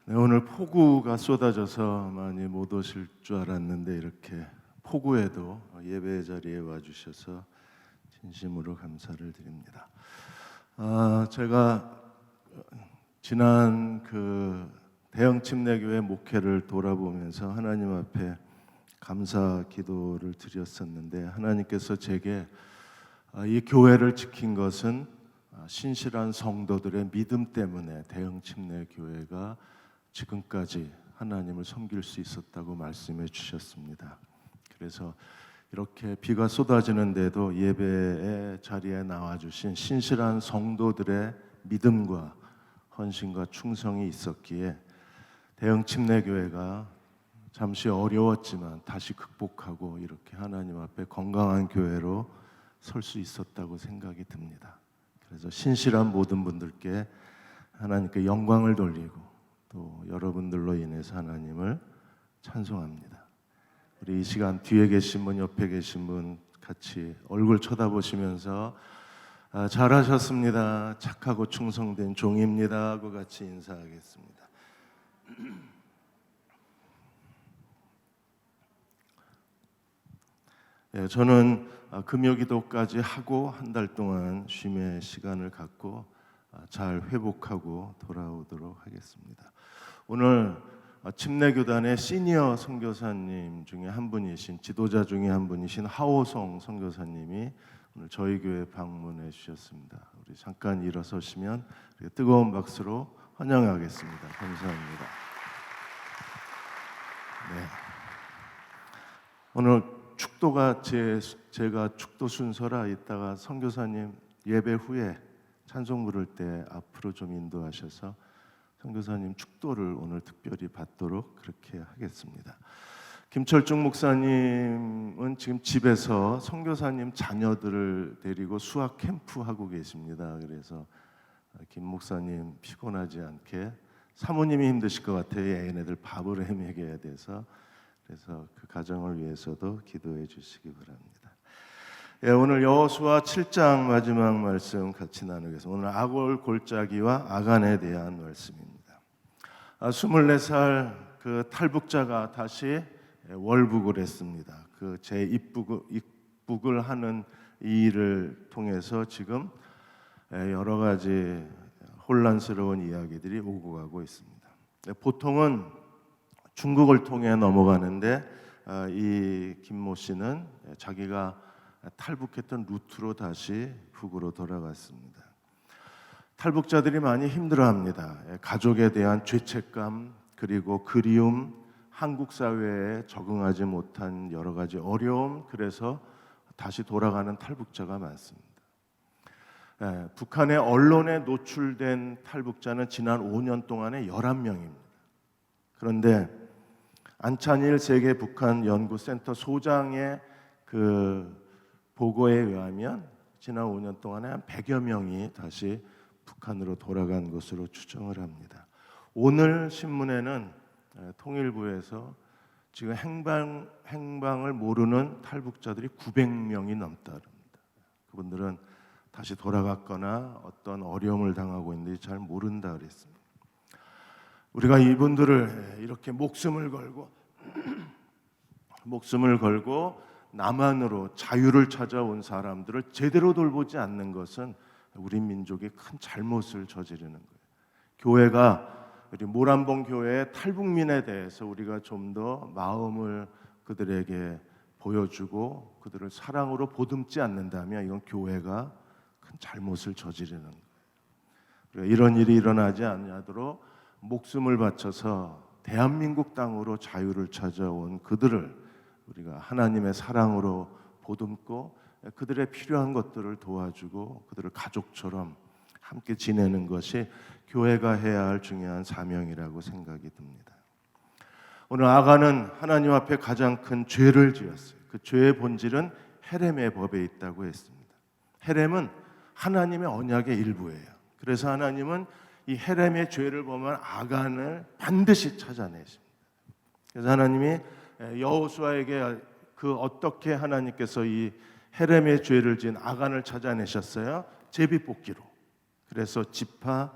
네, 오늘 폭우가 쏟아져서 많이 못 오실 줄 알았는데 이렇게 폭우에도 예배 자리에 와주셔서 진심으로 감사를 드립니다. 제가 지난 대형 침례교회 목회를 돌아보면서 하나님 앞에 감사 기도를 드렸었는데, 하나님께서 제게 이 교회를 지킨 것은 신실한 성도들의 믿음 때문에 대형 침례교회가 지금까지 하나님을 섬길 수 있었다고 말씀해 주셨습니다. 그래서 이렇게 비가 쏟아지는데도 예배의 자리에 나와주신 신실한 성도들의 믿음과 헌신과 충성이 있었기에 대형 침례교회가 잠시 어려웠지만 다시 극복하고 이렇게 하나님 앞에 건강한 교회로 설 수 있었다고 생각이 듭니다. 그래서 신실한 모든 분들께 하나님께 영광을 돌리고 또 여러분들로 인해서 하나님을 찬송합니다. 우리 이 시간 뒤에 계신 분, 옆에 계신 분 같이 얼굴 쳐다보시면서 잘하셨습니다, 착하고 충성된 종입니다 하고 같이 인사하겠습니다. 저는 금요기도까지 하고 한 달 동안 쉼의 시간을 갖고 잘 회복하고 돌아오도록 하겠습니다. 오늘 침례교단의 시니어 선교사님 중에 한 분이신, 지도자 중에 한 분이신 하오성 선교사님이 오늘 저희 교회 방문해 주셨습니다. 우리 잠깐 일어서시면 뜨거운 박수로 환영하겠습니다. 감사합니다. 네. 오늘 축도가 제가 축도 순서라 이따가 선교사님 예배 후에 찬송 부를 때 앞으로 좀 인도하셔서 선교사님 축도를 오늘 특별히 받도록 그렇게 하겠습니다. 김철중 목사님은 지금 집에서 선교사님 자녀들을 데리고 수학 캠프 하고 계십니다. 그래서 김 목사님 피곤하지 않게, 사모님이 힘드실 것 같아요. 얘네들 밥을 해 먹여야 돼서. 그래서 그 가정을 위해서도 기도해 주시기 바랍니다. 오늘 여호수아 7장 마지막 말씀 같이 나누겠습니다. 오늘 아골 골짜기와 아간에 대한 말씀입니다. 24살 그 탈북자가 다시 월북을 했습니다. 제 입북을 하는 이 일을 통해서 지금 여러 가지 혼란스러운 이야기들이 오고 가고 있습니다. 보통은 중국을 통해 넘어가는데 이 김모 씨는 자기가 탈북했던 루트로 다시 북으로 돌아갔습니다. 탈북자들이 많이 힘들어합니다. 가족에 대한 죄책감, 그리고 그리움, 한국 사회에 적응하지 못한 여러 가지 어려움, 그래서 다시 돌아가는 탈북자가 많습니다. 북한의 언론에 노출된 탈북자는 지난 5년 동안에 11명입니다. 그런데 안찬일 세계 북한 연구센터 소장의 보고에 의하면 지난 5년 동안에 한 100여 명이 다시 북한으로 돌아간 것으로 추정을 합니다. 오늘 신문에는 통일부에서 지금 행방을 모르는 탈북자들이 900명이 넘다 합니다. 그분들은 다시 돌아갔거나 어떤 어려움을 당하고 있는지 잘 모른다 그랬습니다. 우리가 이분들을 이렇게 목숨을 걸고 남한으로 자유를 찾아온 사람들을 제대로 돌보지 않는 것은 우리 민족이 큰 잘못을 저지르는 거예요. 교회가, 우리 모란봉 교회의 탈북민에 대해서 우리가 좀 더 마음을 그들에게 보여주고 그들을 사랑으로 보듬지 않는다면 이건 교회가 큰 잘못을 저지르는 거예요. 이런 일이 일어나지 않도록 목숨을 바쳐서 대한민국 땅으로 자유를 찾아온 그들을 우리가 하나님의 사랑으로 보듬고 그들의 필요한 것들을 도와주고 그들을 가족처럼 함께 지내는 것이 교회가 해야 할 중요한 사명이라고 생각이 듭니다. 오늘 아간은 하나님 앞에 가장 큰 죄를 지었어요. 그 죄의 본질은 헤렘의 법에 있다고 했습니다. 헤렘은 하나님의 언약의 일부예요. 그래서 하나님은 이 헤렘의 죄를 보면 아간을 반드시 찾아내십니다. 그래서 하나님이 여호수아에게 어떻게 하나님께서 이 헤렘의 죄를 지은 아간을 찾아내셨어요? 제비뽑기로. 그래서 지파,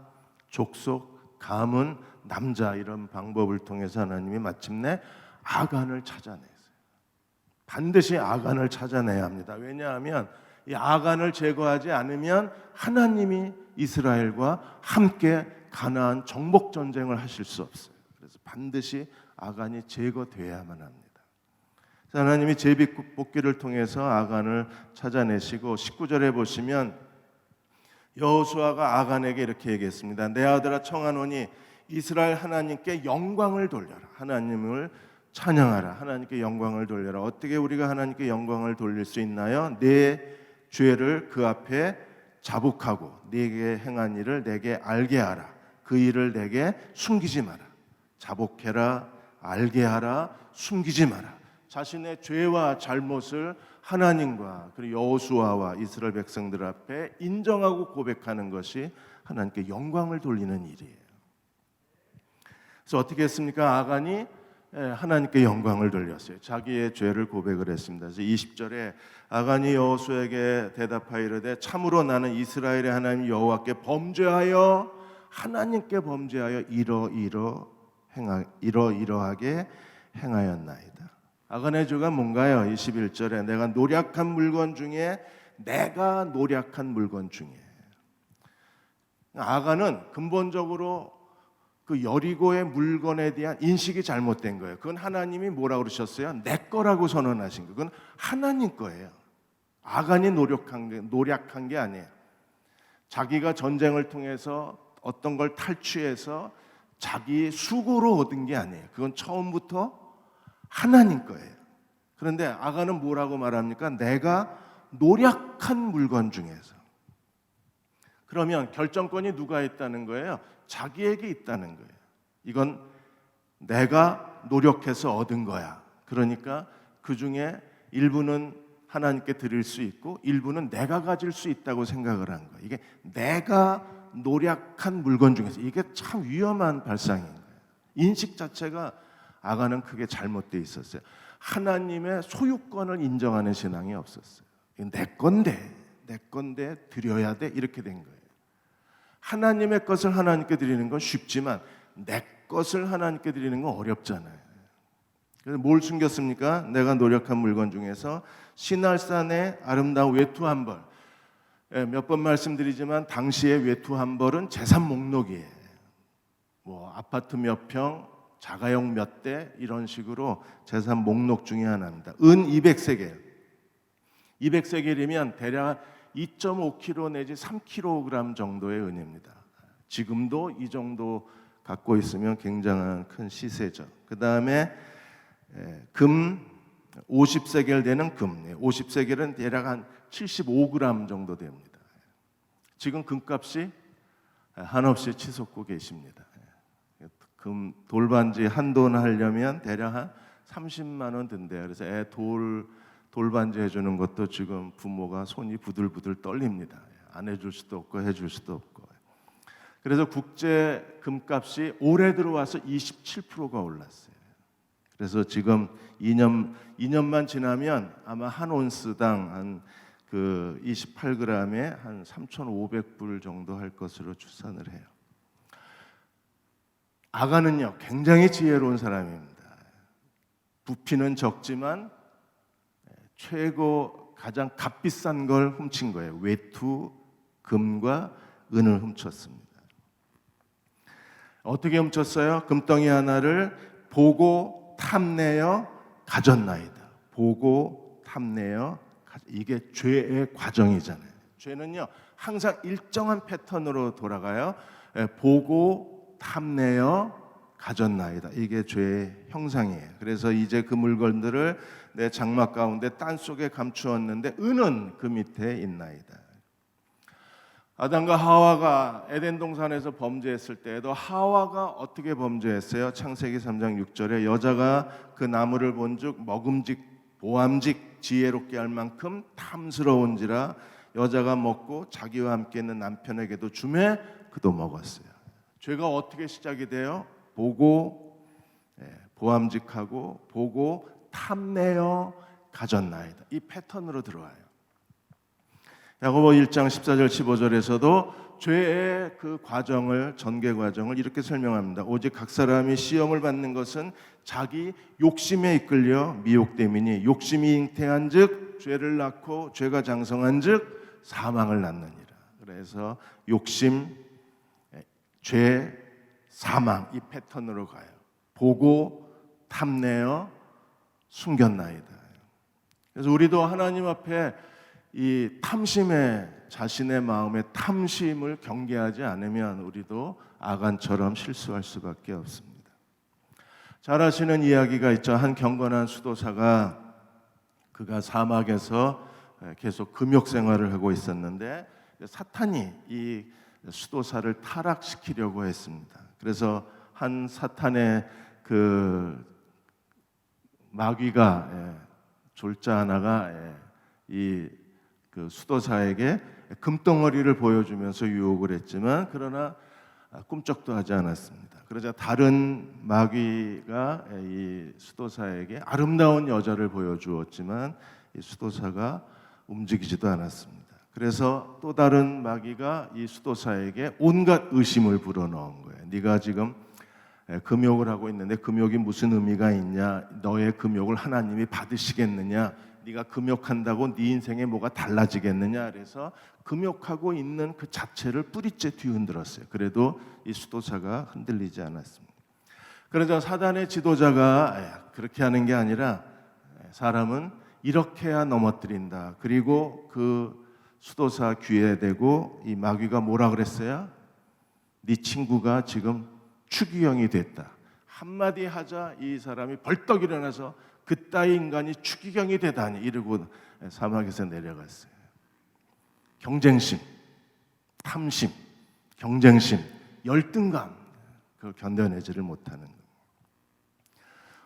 족속, 감은 남자 이런 방법을 통해서 하나님이 마침내 아간을 찾아내세요. 반드시 아간을 찾아내야 합니다. 왜냐하면 이 아간을 제거하지 않으면 하나님이 이스라엘과 함께 가나안 정복 전쟁을 하실 수 없어요. 그래서 반드시 아간이 제거돼야만 합니다. 하나님이 제비뽑기를 통해서 아간을 찾아내시고 19절에 보시면 여호수아가 아간에게 이렇게 얘기했습니다. 내 아들아 청하노니 이스라엘 하나님께 영광을 돌려라. 하나님을 찬양하라. 하나님께 영광을 돌려라. 어떻게 우리가 하나님께 영광을 돌릴 수 있나요? 내 죄를 그 앞에 자복하고 네게 행한 일을 내게 알게 하라. 그 일을 내게 숨기지 마라. 자복해라. 알게 하라. 숨기지 마라. 자신의 죄와 잘못을 하나님과 그리고 여호수아와 이스라엘 백성들 앞에 인정하고 고백하는 것이 하나님께 영광을 돌리는 일이에요. 그래서 어떻게 했습니까? 아간이 하나님께 영광을 돌렸어요. 자기의 죄를 고백을 했습니다. 그래서 20절에 아간이 여호수아에게 대답하여 이르되 참으로 나는 이스라엘의 하나님 여호와께 범죄하여 하나님께 범죄하여 이러이러하게 행하였나이다. 아간의 죄가 뭔가요? 21절에 내가 노략한 물건 중에 아간은 근본적으로 그 여리고의 물건에 대한 인식이 잘못된 거예요. 그건 하나님이 뭐라고 그러셨어요? 내 거라고 선언하신 거. 그건 하나님 거예요. 아간이 노력한 게 아니에요. 자기가 전쟁을 통해서 어떤 걸 탈취해서 자기 수고로 얻은 게 아니에요. 그건 처음부터 하나님 거예요. 그런데 아간은 뭐라고 말합니까? 내가 노력한 물건 중에서. 그러면 결정권이 누가 있다는 거예요? 자기에게 있다는 거예요. 이건 내가 노력해서 얻은 거야. 그러니까 그 중에 일부는 하나님께 드릴 수 있고 일부는 내가 가질 수 있다고 생각을 한 거예요. 이게 내가 노력한 물건 중에서 이게 참 위험한 발상인 거예요. 인식 자체가 아간은 크게 잘못되어 있었어요. 하나님의 소유권을 인정하는 신앙이 없었어요. 내 건데 드려야 돼 이렇게 된 거예요. 하나님의 것을 하나님께 드리는 건 쉽지만 내 것을 하나님께 드리는 건 어렵잖아요. 그래서 뭘 숨겼습니까? 내가 노력한 물건 중에서 시날산의 아름다운 외투 한 벌. 몇 번 말씀드리지만 당시의 외투 한 벌은 재산 목록이에요. 뭐 아파트 몇 평, 자가용 몇 대 이런 식으로 재산 목록 중에 하나입니다. 은 200세겔. 200세겔이면 대략 2.5kg 내지 3kg 정도의 은입니다. 지금도 이 정도 갖고 있으면 굉장한 큰 시세죠. 그 다음에 금 50세겔 되는 금. 50세겔은 대략 한 75g 정도 됩니다. 지금 금값이 한없이 치솟고 계십니다. 금 돌반지 한 돈 하려면 대략 한 30만 원 든대요. 그래서 애 돌반지 해주는 것도 지금 부모가 손이 부들부들 떨립니다. 안 해줄 수도 없고 해줄 수도 없고. 그래서 국제 금값이 올해 들어와서 27%가 올랐어요. 그래서 지금 2년만 지나면 아마 한 온스당 한 그 28g에 한 3,500불 정도 할 것으로 추산을 해요. 아간은요 굉장히 지혜로운 사람입니다. 부피는 적지만 최고 가장 값비싼 걸 훔친 거예요. 외투, 금과 은을 훔쳤습니다. 어떻게 훔쳤어요? 금덩이 하나를 보고 탐내어 가졌나이다. 보고 탐내어 이게 죄의 과정이잖아요. 죄는요 항상 일정한 패턴으로 돌아가요. 보고 탐내어 가졌나이다. 이게 죄의 형상이에요. 그래서 이제 그 물건들을 내 장막 가운데 땅 속에 감추었는데 은은 그 밑에 있나이다. 아담과 하와가 에덴 동산에서 범죄했을 때에도 하와가 어떻게 범죄했어요? 창세기 3장 6절에 여자가 그 나무를 본즉 먹음직 보암직 지혜롭게 할 만큼 탐스러운지라 여자가 먹고 자기와 함께 있는 남편에게도 주매 그도 먹었어요. 죄가 어떻게 시작이 돼요? 보고 보암직하고 보고 탐내어 가졌나이다. 이 패턴으로 들어와요. 야고보 1장 14절 15절에서도 죄의 그 과정을, 전개 과정을 이렇게 설명합니다. 오직 각 사람이 시험을 받는 것은 자기 욕심에 이끌려 미혹됨이니 욕심이 잉태한즉 죄를 낳고 죄가 장성한즉 사망을 낳느니라. 그래서 욕심, 죄, 사망 이 패턴으로 가요. 보고 탐내어 숨겼나이다. 그래서 우리도 하나님 앞에 이 탐심에, 자신의 마음의 탐심을 경계하지 않으면 우리도 아간처럼 실수할 수밖에 없습니다. 잘 아시는 이야기가 있죠. 한 경건한 수도사가 그가 사막에서 계속 금욕 생활을 하고 있었는데 사탄이 이 수도사를 타락시키려고 했습니다. 그래서 한 사탄의 그 마귀가, 졸자 하나가 이 그 수도사에게 금덩어리를 보여주면서 유혹을 했지만 그러나 꿈쩍도 하지 않았습니다. 그러자 다른 마귀가 이 수도사에게 아름다운 여자를 보여주었지만 이 수도사가 움직이지도 않았습니다. 그래서 또 다른 마귀가 이 수도사에게 온갖 의심을 불어넣은 거예요. 네가 지금 금욕을 하고 있는데 금욕이 무슨 의미가 있냐? 너의 금욕을 하나님이 받으시겠느냐? 네가 금욕한다고 네 인생에 뭐가 달라지겠느냐? 그래서 금욕하고 있는 그 자체를 뿌리째 뒤흔들었어요. 그래도 이 수도사가 흔들리지 않았습니다. 그러자 사단의 지도자가 그렇게 하는 게 아니라 사람은 이렇게 해야 넘어뜨린다. 그리고 그 수도사 귀에 대고 이 마귀가 뭐라 그랬어요? 네 친구가 지금 추기경이 됐다. 한마디 하자 이 사람이 벌떡 일어나서 그따위 인간이 추기경이 되다니 이러고 사막에서 내려갔어요. 경쟁심, 탐심, 경쟁심, 열등감, 그걸 견뎌내지를 못하는 거예요.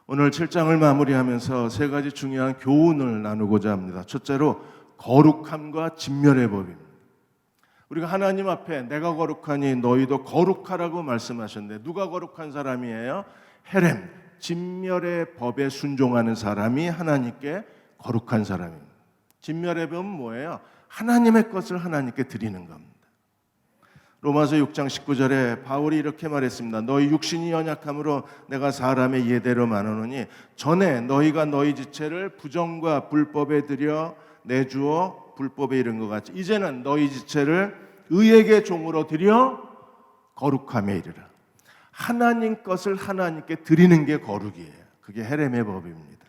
오늘 7장을 마무리하면서 세 가지 중요한 교훈을 나누고자 합니다. 첫째로 거룩함과 진멸의 법입니다. 우리가 하나님 앞에 내가 거룩하니 너희도 거룩하라고 말씀하셨는데 누가 거룩한 사람이에요? 헤렘, 진멸의 법에 순종하는 사람이 하나님께 거룩한 사람입니다. 진멸의 법은 뭐예요? 하나님의 것을 하나님께 드리는 겁니다. 로마서 6장 19절에 바울이 이렇게 말했습니다. 너희 육신이 연약함으로 내가 사람의 예대로 말하노니 전에 너희가 너희 지체를 부정과 불법에 들여 내주어 불법에 이른 것 같이 이제는 너희 지체를 의에게 종으로 드려 거룩함에 이르라. 하나님 것을 하나님께 드리는 게 거룩이에요. 그게 헤렘의 법입니다.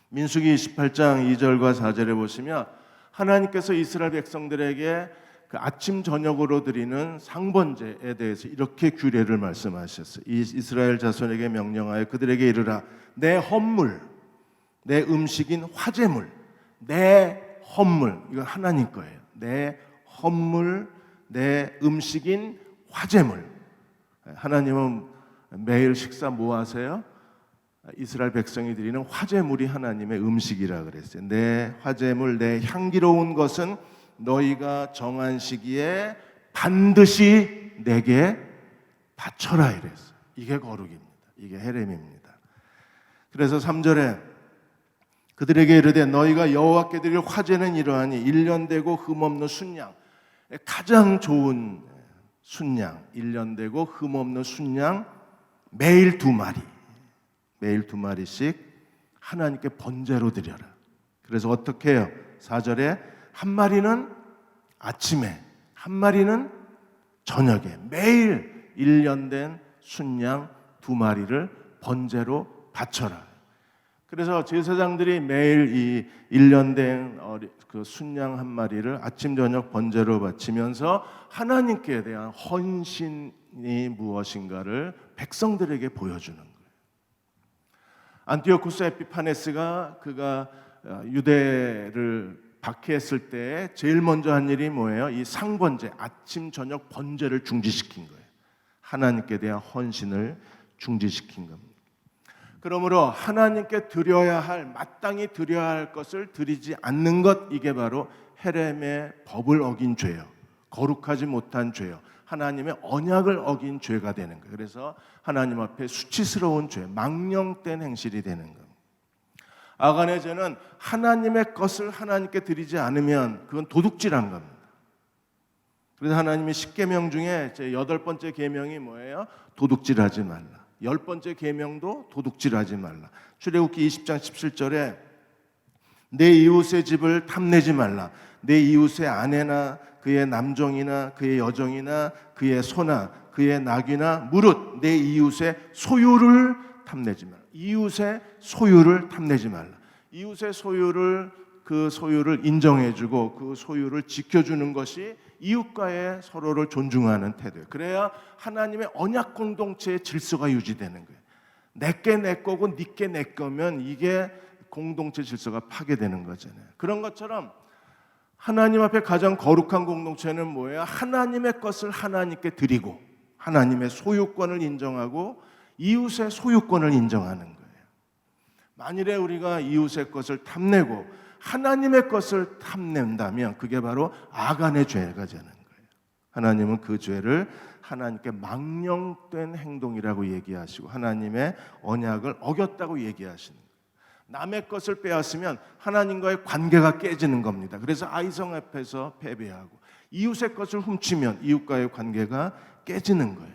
민수기 28장 2절과 4절에 보시면 하나님께서 이스라엘 백성들에게 그 아침 저녁으로 드리는 상번제에 대해서 이렇게 규례를 말씀하셨어요. 이스라엘 자손에게 명령하여 그들에게 이르라. 내 헌물, 내 음식인 화제물, 내 헌물, 이건 하나님 거예요. 내 헌물, 내 음식인 화제물. 하나님은 매일 식사 뭐 하세요? 이스라엘 백성이 드리는 화제물이 하나님의 음식이라 그랬어요. 내 화제물, 내 향기로운 것은 너희가 정한 시기에 반드시 내게 바쳐라 이랬어요. 이게 거룩입니다. 이게 헤렘입니다. 그래서 3절에 그들에게 이르되 너희가 여호와께 드릴 화제는 이러하니 1년 되고 흠없는 순양, 가장 좋은 순양, 1년 되고 흠없는 순양 매일 2마리, 매일 2마리씩 하나님께 번제로 드려라. 그래서 어떻게 해요? 4절에 한 마리는 아침에, 한 마리는 저녁에 매일 1년 된 순양 2마리를 번제로 바쳐라. 그래서 제사장들이 매일 이 1년 된 그 순양 한 마리를 아침 저녁 번제로 바치면서 하나님께 대한 헌신이 무엇인가를 백성들에게 보여주는 거예요. 안티오쿠스 에피파네스가 그가 유대를 박해했을 때 제일 먼저 한 일이 뭐예요? 이 상번제, 아침 저녁 번제를 중지시킨 거예요. 하나님께 대한 헌신을 중지시킨 겁니다. 그러므로 하나님께 드려야 할, 마땅히 드려야 할 것을 드리지 않는 것, 이게 바로 헤렘의 법을 어긴 죄요. 거룩하지 못한 죄요. 하나님의 언약을 어긴 죄가 되는 거예요. 그래서 하나님 앞에 수치스러운 죄, 망령된 행실이 되는 겁니다. 아간의 죄는 하나님의 것을 하나님께 드리지 않으면 그건 도둑질한 겁니다. 그래서 하나님이 10계명 중에 제 8번째 계명이 뭐예요? 도둑질하지 말라. 10번째 계명도 도둑질하지 말라. 출애굽기 20장 17절에 내 이웃의 집을 탐내지 말라. 내 이웃의 아내나 그의 남종이나 그의 여종이나 그의 소나 그의 낙이나 무릇 내 이웃의 소유를 탐내지 말라. 이웃의 소유를 탐내지 말라. 이웃의 소유를 그 소유를 인정해주고 그 소유를 지켜주는 것이 이웃과의 서로를 존중하는 태도예요. 그래야 하나님의 언약 공동체의 질서가 유지되는 거예요. 내게 내 거고 니께 내 거면 이게 공동체 질서가 파괴되는 거잖아요. 그런 것처럼 하나님 앞에 가장 거룩한 공동체는 뭐예요? 하나님의 것을 하나님께 드리고 하나님의 소유권을 인정하고 이웃의 소유권을 인정하는 거예요. 만일에 우리가 이웃의 것을 탐내고 하나님의 것을 탐낸다면 그게 바로 아간의 죄가 되는 거예요. 하나님은 그 죄를 하나님께 망령된 행동이라고 얘기하시고 하나님의 언약을 어겼다고 얘기하시는 거예요. 남의 것을 빼앗으면 하나님과의 관계가 깨지는 겁니다. 그래서 아이성 앞에서 패배하고 이웃의 것을 훔치면 이웃과의 관계가 깨지는 거예요.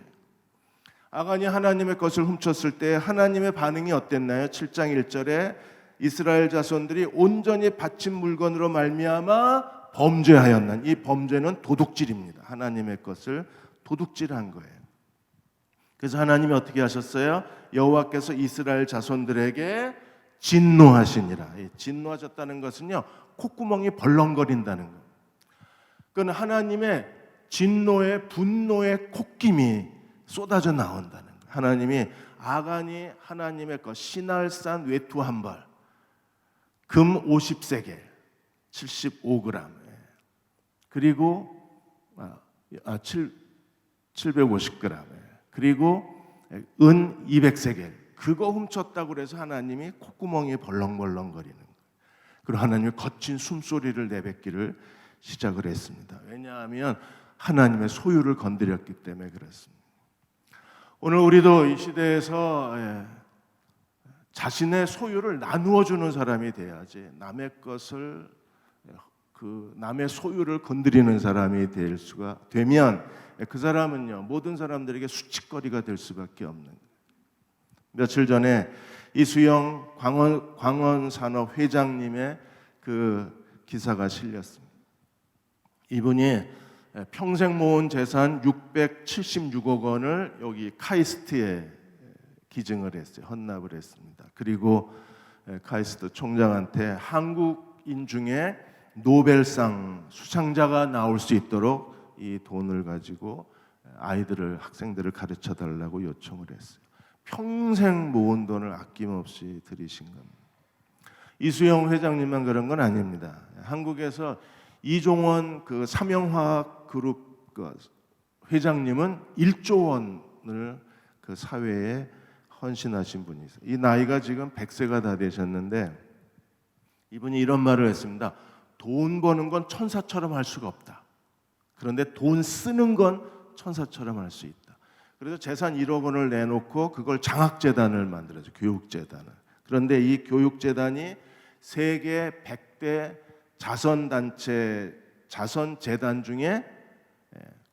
아간이 하나님의 것을 훔쳤을 때 하나님의 반응이 어땠나요? 7장 1절에 이스라엘 자손들이 온전히 바친 물건으로 말미암아 범죄하였나니, 이 범죄는 도둑질입니다. 하나님의 것을 도둑질한 거예요. 그래서 하나님이 어떻게 하셨어요? 여호와께서 이스라엘 자손들에게 진노하시니라. 진노하셨다는 것은요, 콧구멍이 벌렁거린다는 거예요. 그건 하나님의 진노의 분노의 콧김이 쏟아져 나온다는 거예요. 하나님이 아간이 하나님의 것 시날산 외투 한 벌, 금 50세겔 75g, 그리고 750g, 그리고 은 200세겔, 그거 훔쳤다고 그래서 하나님이 콧구멍이 벌렁벌렁거리는 거예요. 그리고 하나님이 거친 숨소리를 내뱉기를 시작을 했습니다. 왜냐하면 하나님의 소유를 건드렸기 때문에 그렇습니다. 오늘 우리도 이 시대에서 자신의 소유를 나누어 주는 사람이 돼야지 남의 것을 남의 소유를 건드리는 사람이 될 수가 되면 그 사람은요, 모든 사람들에게 수치거리가 될 수밖에 없는 거예요. 며칠 전에 이수영 광원산업 회장님의 그 기사가 실렸습니다. 이분이 평생 모은 재산 676억 원을 여기 카이스트에 기증을 했어요. 헌납을 했습니다. 그리고 카이스트 총장한테 한국인 중에 노벨상 수상자가 나올 수 있도록 이 돈을 가지고 학생들을 가르쳐 달라고 요청을 했어요. 평생 모은 돈을 아낌없이 들이신 겁니다. 이수영 회장님만 그런 건 아닙니다. 한국에서 이종원 그 삼영화학 그룹 그 회장님은 1조 원을 그 사회에 헌신하신 분이세요. 이 나이가 지금 100세가 다 되셨는데 이분이 이런 말을 했습니다. 돈 버는 건 천사처럼 할 수가 없다. 그런데 돈 쓰는 건 천사처럼 할 수 있다. 그래서 재산 1억 원을 내놓고 그걸 장학재단을 만들어서 교육재단을. 그런데 이 교육재단이 세계 100대 자선단체, 자선재단 중에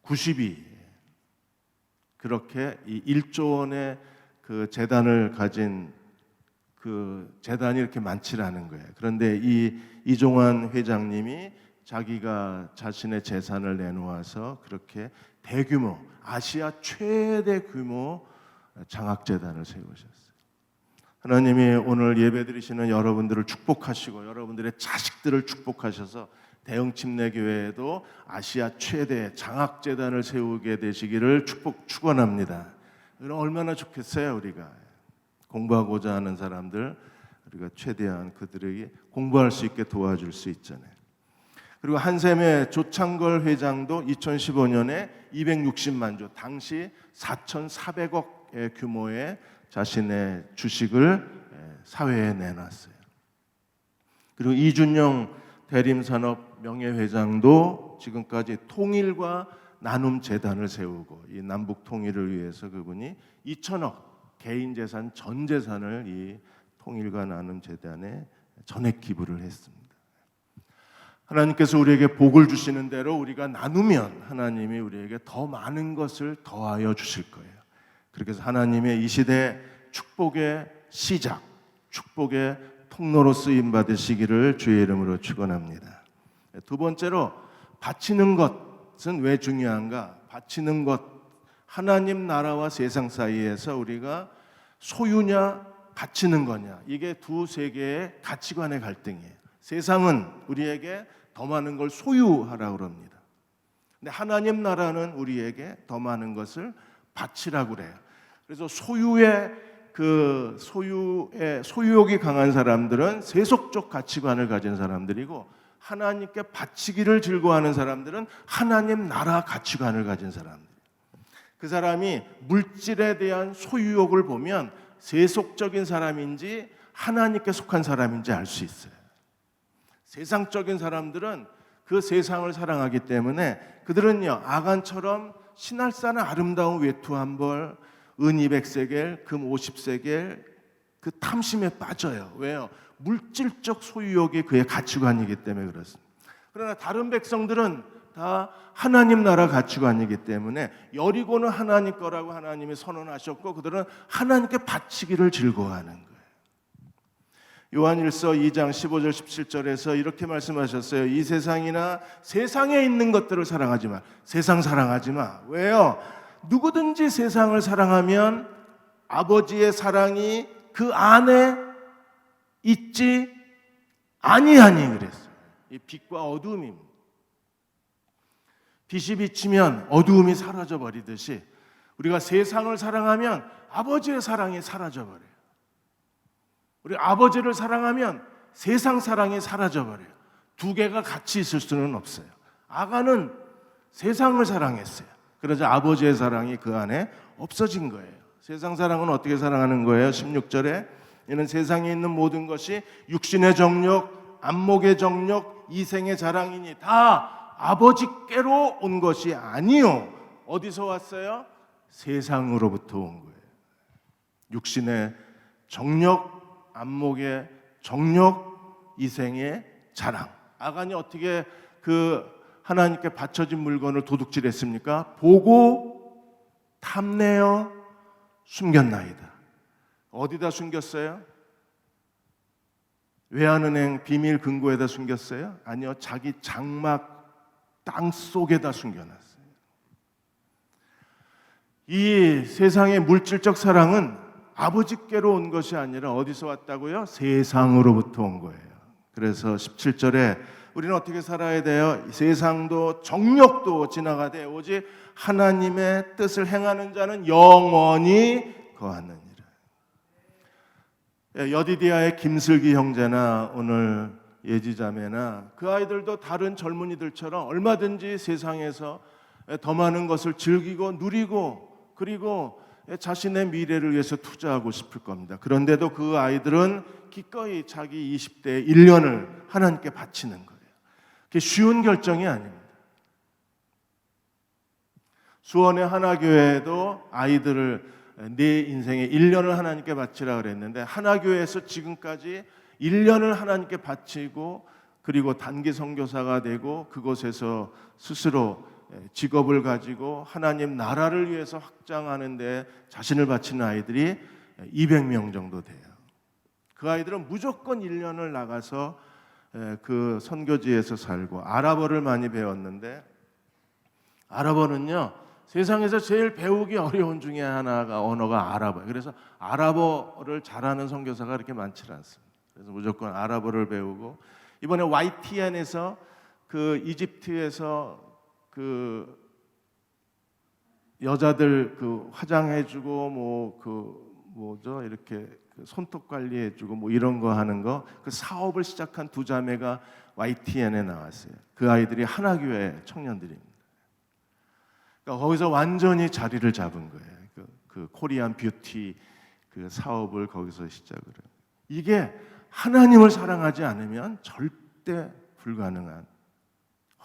90위, 그렇게 이 1조 원의 그 재단을 가진 그 재단이 이렇게 많지라는 거예요. 그런데 이 이종환 회장님이 자기가 자신의 재산을 내놓아서 그렇게 대규모, 아시아 최대 규모 장학재단을 세우셨어요. 하나님이 오늘 예배드리시는 여러분들을 축복하시고 여러분들의 자식들을 축복하셔서 대흥침례교회에도 아시아 최대 장학재단을 세우게 되시기를 축원합니다. 얼마나 좋겠어요. 우리가 공부하고자 하는 사람들, 우리가 최대한 그들에게 공부할 수 있게 도와줄 수 있잖아요. 그리고 한샘의 조창걸 회장도 2015년에 260만 주, 당시 4,400억의 규모의 자신의 주식을 사회에 내놨어요. 그리고 이준영 대림산업 명예회장도 지금까지 통일과 나눔 재단을 세우고 이 남북 통일을 위해서 그분이 2천억 개인 재산 전 재산을 이 통일과 나눔 재단에 전액 기부를 했습니다. 하나님께서 우리에게 복을 주시는 대로 우리가 나누면 하나님이 우리에게 더 많은 것을 더하여 주실 거예요. 그렇게 해서 하나님의 이 시대 축복의 시작, 축복의 통로로 쓰임 받으시기를 주의 이름으로 축원합니다. 두 번째로 바치는 것은 왜 중요한가? 바치는 것, 하나님 나라와 세상 사이에서 우리가 소유냐 바치는 거냐, 이게 두 세계의 가치관의 갈등이에요. 세상은 우리에게 더 많은 걸 소유하라고 합니다. 근데 하나님 나라는 우리에게 더 많은 것을 바치라고 그래요. 그래서 소유욕이 강한 사람들은 세속적 가치관을 가진 사람들이고, 하나님께 바치기를 즐거워하는 사람들은 하나님 나라 가치관을 가진 사람들. 그 사람이 물질에 대한 소유욕을 보면 세속적인 사람인지 하나님께 속한 사람인지 알 수 있어요. 세상적인 사람들은 그 세상을 사랑하기 때문에 그들은요, 아간처럼 신할산의 아름다운 외투 한 벌, 은 200세겔, 금 50세겔, 그 탐심에 빠져요. 왜요? 물질적 소유욕이 그의 가치관이기 때문에 그렇습니다. 그러나 다른 백성들은 다 하나님 나라 가치관이기 때문에 여리고는 하나님 거라고 하나님이 선언하셨고, 그들은 하나님께 바치기를 즐거워하는 거예요. 요한일서 2장 15절 17절에서 이렇게 말씀하셨어요. 이 세상이나 세상에 있는 것들을 사랑하지 마. 세상 사랑하지 마. 왜요? 누구든지 세상을 사랑하면 아버지의 사랑이 그 안에 있지 아니하니 그랬어요. 이 빛과 어두움입니다. 빛이 비치면 어두움이 사라져 버리듯이 우리가 세상을 사랑하면 아버지의 사랑이 사라져 버려요. 우리 아버지를 사랑하면 세상 사랑이 사라져 버려요. 두 개가 같이 있을 수는 없어요. 아간은 세상을 사랑했어요. 그러자 아버지의 사랑이 그 안에 없어진 거예요. 세상 사랑은 어떻게 사랑하는 거예요? 16절에 이는 세상에 있는 모든 것이 육신의 정욕, 안목의 정욕, 이생의 자랑이니 다 아버지께로 온 것이 아니요. 어디서 왔어요? 세상으로부터 온 거예요. 육신의 정욕, 안목의 정욕, 이생의 자랑. 아간이 어떻게 그 하나님께 바쳐진 물건을 도둑질했습니까? 보고 탐내어 숨겼나이다. 어디다 숨겼어요? 외환은행 비밀 금고에다 숨겼어요? 아니요, 자기 장막 땅 속에다 숨겨놨어요. 이 세상의 물질적 사랑은 아버지께로 온 것이 아니라 어디서 왔다고요? 세상으로부터 온 거예요. 그래서 17절에 우리는 어떻게 살아야 돼요? 세상도 정욕도 지나가되 오직 하나님의 뜻을 행하는 자는 영원히 거하느니라. 여디디아의 김슬기 형제나 오늘 예지자매나 그 아이들도 다른 젊은이들처럼 얼마든지 세상에서 더 많은 것을 즐기고 누리고 그리고 자신의 미래를 위해서 투자하고 싶을 겁니다. 그런데도 그 아이들은 기꺼이 자기 20대의 1년을 하나님께 바치는 거예요. 그게 쉬운 결정이 아닙니다. 수원의 하나교회도 아이들을 내 인생의 1년을 하나님께 바치라 그랬는데 하나교회에서 지금까지 1년을 하나님께 바치고 그리고 단기 선교사가 되고 그곳에서 스스로 직업을 가지고 하나님 나라를 위해서 확장하는 데 자신을 바치는 아이들이 200명 정도 돼요. 그 아이들은 무조건 1년을 나가서 그 선교지에서 살고 아랍어를 많이 배웠는데 아랍어는요 세상에서 제일 배우기 어려운 중에 하나가 언어가 아랍어예요. 그래서 아랍어를 잘하는 선교사가 그렇게 많지 않습니다. 그래서 무조건 아랍어를 배우고 이번에 YTN에서 그 이집트에서 그 여자들 그 화장해주고 뭐 그 뭐죠 이렇게 그 손톱 관리해주고 뭐 이런 거 하는 거 그 사업을 시작한 두 자매가 YTN에 나왔어요. 그 아이들이 하나교회 청년들입니다. 그러니까 거기서 완전히 자리를 잡은 거예요. 그 코리안 뷰티 그 사업을 거기서 시작을 해요. 이게 하나님을 사랑하지 않으면 절대 불가능한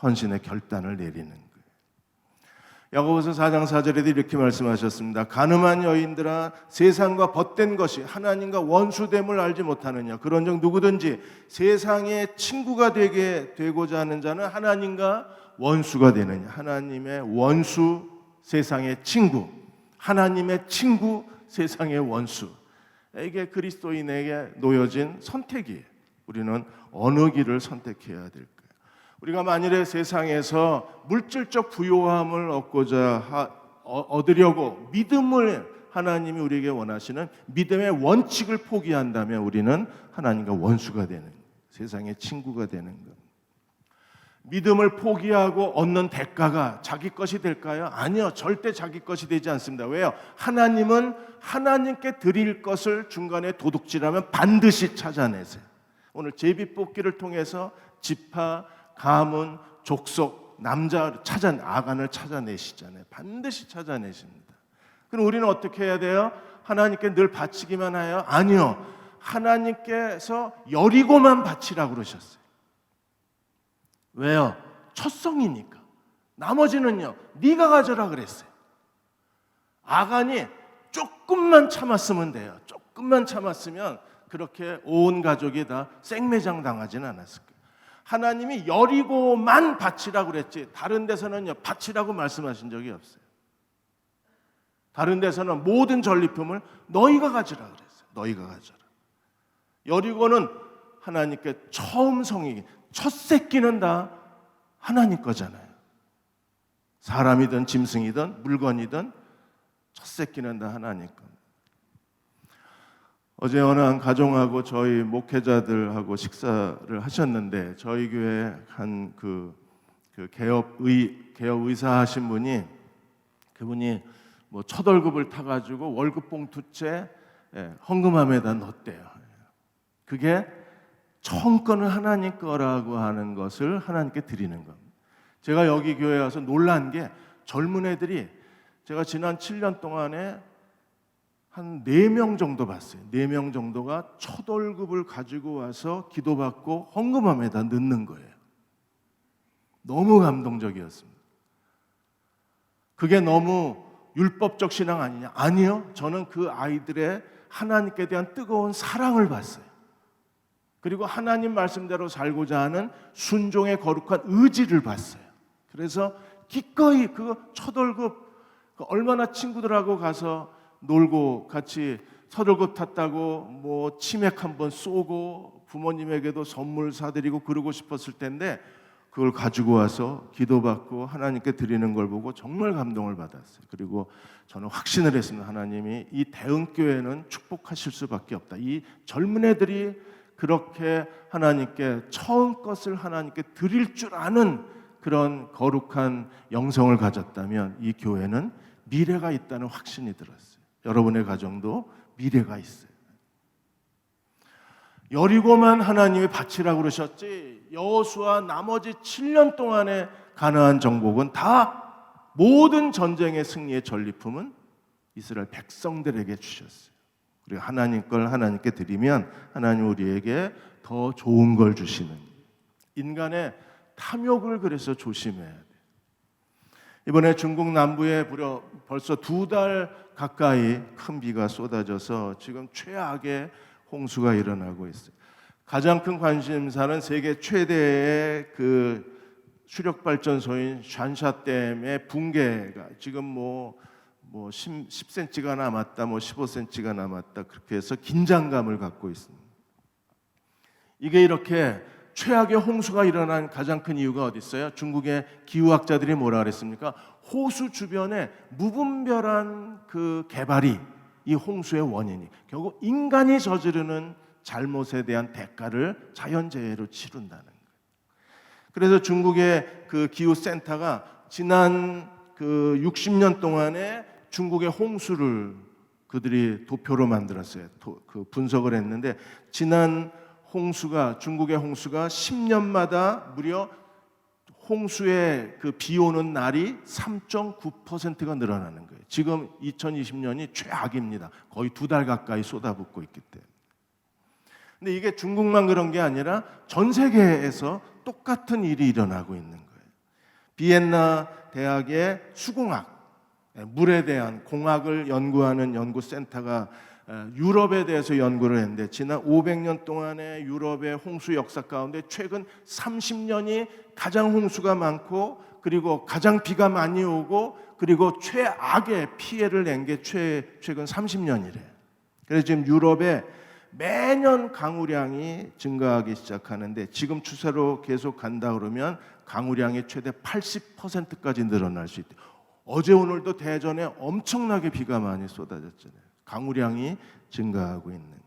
헌신의 결단을 내리는 거예요. 야고보서 4장 4절에도 이렇게 말씀하셨습니다. 가늠한 여인들아, 세상과 벗된 것이 하나님과 원수됨을 알지 못하느냐. 그런즉 누구든지 세상의 친구가 되게 되고자 하는 자는 하나님과 원수가 되느냐. 하나님의 원수, 세상의 친구. 하나님의 친구, 세상의 원수. 이게 그리스도인에게 놓여진 선택이에요. 우리는 어느 길을 선택해야 될까요? 우리가 만일에 세상에서 물질적 부요함을 얻으려고 믿음을 하나님이 우리에게 원하시는 믿음의 원칙을 포기한다면 우리는 하나님과 원수가 되는 거예요. 세상의 친구가 되는 거예요. 믿음을 포기하고 얻는 대가가 자기 것이 될까요? 아니요, 절대 자기 것이 되지 않습니다. 왜요? 하나님은 하나님께 드릴 것을 중간에 도둑질하면 반드시 찾아내세요. 오늘 제비뽑기를 통해서 지파, 가문, 족속, 아간을 찾아내시잖아요. 반드시 찾아내십니다. 그럼 우리는 어떻게 해야 돼요? 하나님께 늘 바치기만 해요? 아니요. 하나님께서 여리고만 바치라고 그러셨어요. 왜요? 첫성이니까. 나머지는요, 네가 가져라 그랬어요. 아간이 조금만 참았으면 돼요. 조금만 참았으면 그렇게 온 가족이 다 생매장 당하지는 않았을 거예요. 하나님이 여리고만 바치라고 그랬지 다른 데서는요 바치라고 말씀하신 적이 없어요. 다른 데서는 모든 전리품을 너희가 가지라 그랬어요. 너희가 가져라. 여리고는 하나님께 처음 성이기, 첫 새끼는 다 하나님 거잖아요. 사람이든 짐승이든 물건이든 첫 새끼는 다 하나님 거. 어제 어느 한 가정하고 저희 목회자들하고 식사를 하셨는데 저희 교회 한 그 개업 의사 하신 분이 그분이 뭐 첫 월급을 타가지고 월급 봉투째 헌금함에다 넣었대요. 그게 처음 거는 하나님 거라고 하는 것을 하나님께 드리는 겁니다. 제가 여기 교회 와서 놀란 게 젊은 애들이 제가 지난 7년 동안에 한 4명 정도 봤어요. 4명 정도가 첫 월급을 가지고 와서 기도받고 헌금함에다 넣는 거예요. 너무 감동적이었습니다. 그게 너무 율법적 신앙 아니냐? 아니요. 저는 그 아이들의 하나님께 대한 뜨거운 사랑을 봤어요. 그리고 하나님 말씀대로 살고자 하는 순종의 거룩한 의지를 봤어요. 그래서 기꺼이 그 첫 월급 얼마나 친구들하고 가서 놀고 같이 서둘급 탔다고 뭐 치맥 한번 쏘고 부모님에게도 선물 사드리고 그러고 싶었을 텐데 그걸 가지고 와서 기도받고 하나님께 드리는 걸 보고 정말 감동을 받았어요. 그리고 저는 확신을 했습니다. 하나님이 이 대흥교회는 축복하실 수밖에 없다. 이 젊은 애들이 그렇게 하나님께 처음 것을 하나님께 드릴 줄 아는 그런 거룩한 영성을 가졌다면 이 교회는 미래가 있다는 확신이 들었어요. 여러분의 가정도 미래가 있어요. 여리고만 하나님이 바치라고 그러셨지 여호수아 나머지 7년 동안의 가나안 정복은 다 모든 전쟁의 승리의 전리품은 이스라엘 백성들에게 주셨어요. 그리고 하나님 걸 하나님께 드리면 하나님 우리에게 더 좋은 걸 주시는 인간의 탐욕을 그래서 조심해야 돼요. 이번에 중국 남부에 벌써 2달 가까이 큰 비가 쏟아져서 지금 최악의 홍수가 일어나고 있어요. 가장 큰 관심사는 세계 최대의 그 수력 발전소인 샨샤댐의 붕괴가 지금 뭐 10cm가 남았다, 15cm가 남았다 그렇게 해서 긴장감을 갖고 있습니다. 이게 이렇게 최악의 홍수가 일어난 가장 큰 이유가 어디 있어요? 중국의 기후학자들이 뭐라 그랬습니까? 호수 주변에 무분별한 그 개발이 이 홍수의 원인이 결국 인간이 저지르는 잘못에 대한 대가를 자연재해로 치른다는 거예요. 그래서 중국의 그 기후센터가 지난 그 60년 동안에 중국의 홍수를 그들이 도표로 만들었어요. 그 분석을 했는데 지난 중국의 홍수가 10년마다 무려 홍수의 그 비 오는 날이 3.9%가 늘어나는 거예요. 지금 2020년이 최악입니다. 거의 2달 가까이 쏟아붓고 있기 때문에. 근데 이게 중국만 그런 게 아니라 전 세계에서 똑같은 일이 일어나고 있는 거예요. 비엔나 대학의 수공학, 물에 대한 공학을 연구하는 연구센터가 유럽에 대해서 연구를 했는데 지난 500년 동안의 유럽의 홍수 역사 가운데 최근 30년이 가장 홍수가 많고 그리고 가장 비가 많이 오고 그리고 최악의 피해를 낸 게 최근 30년이래. 그래서 지금 유럽에 매년 강우량이 증가하기 시작하는데 지금 추세로 계속 간다 그러면 강우량이 최대 80%까지 늘어날 수 있대. 어제 오늘도 대전에 엄청나게 비가 많이 쏟아졌잖아요. 강우량이 증가하고 있는 거예요.